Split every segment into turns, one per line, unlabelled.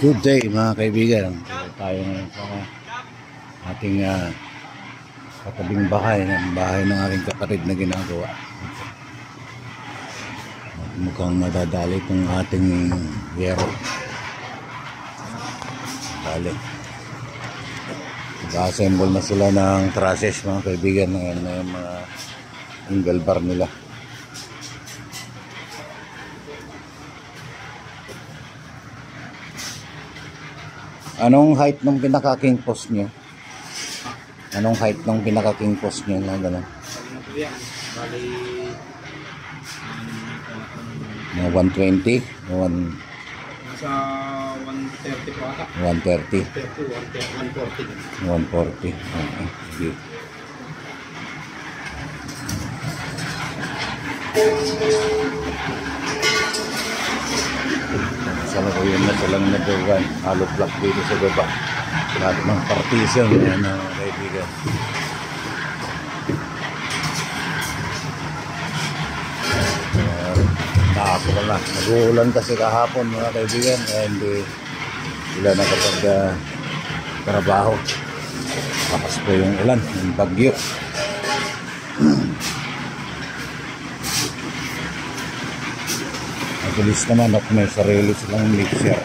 Good day mga kaibigan. Tayo ngayon sa ating katabing bahay ng aking kapatid na ginagawa. Mukhang madadali itong ating yero. Dali. Nag-assemble na sila ng trusses mga kaibigan, na yung mga angle bar nila. Anong height ng pinaka-king post nyo? Anong height ng pinaka-king post nyo na gano'n? Mga 120?
Nasa 130 pa ata.
130?
140.
140. Okay. Salukuyan na silang nagawan. Hollow block dito sa baba. Lahat ng partition. Yan na kaibigan. Nakapura na. Nag-uulan kasi kahapon mga kaibigan. Kaya hindi sila nakapag-trabaho. Tapas po yung ulan. Yung bagyo. Mabilis naman at may sarili silang mixer.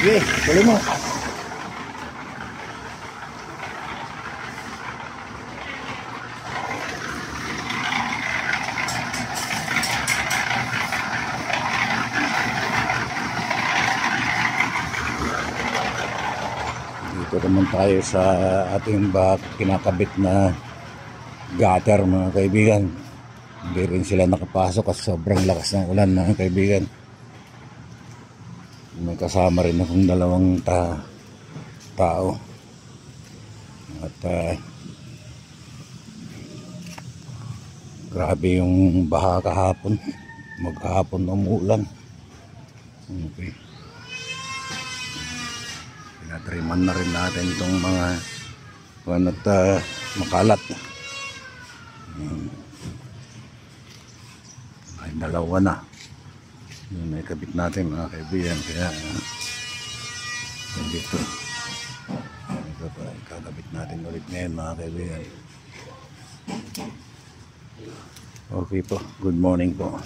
Sige, tuloy mo. Dito naman tayo sa ating kinakabit na gutter mga kaibigan. Hindi rin sila nakapasok kasi sobrang lakas ng ulan mga kaibigan. May kasama rin akong dalawang tao. At grabe yung baha kahapon. Maghapon umuulan. Okay. Pinatriman na rin natin itong mga makalat. Ay dalawa na. Yun ay kabit natin mga kaibigan. Kaya dito kakabit natin ulit ngayon mga kaibigan. Okay po, good morning po.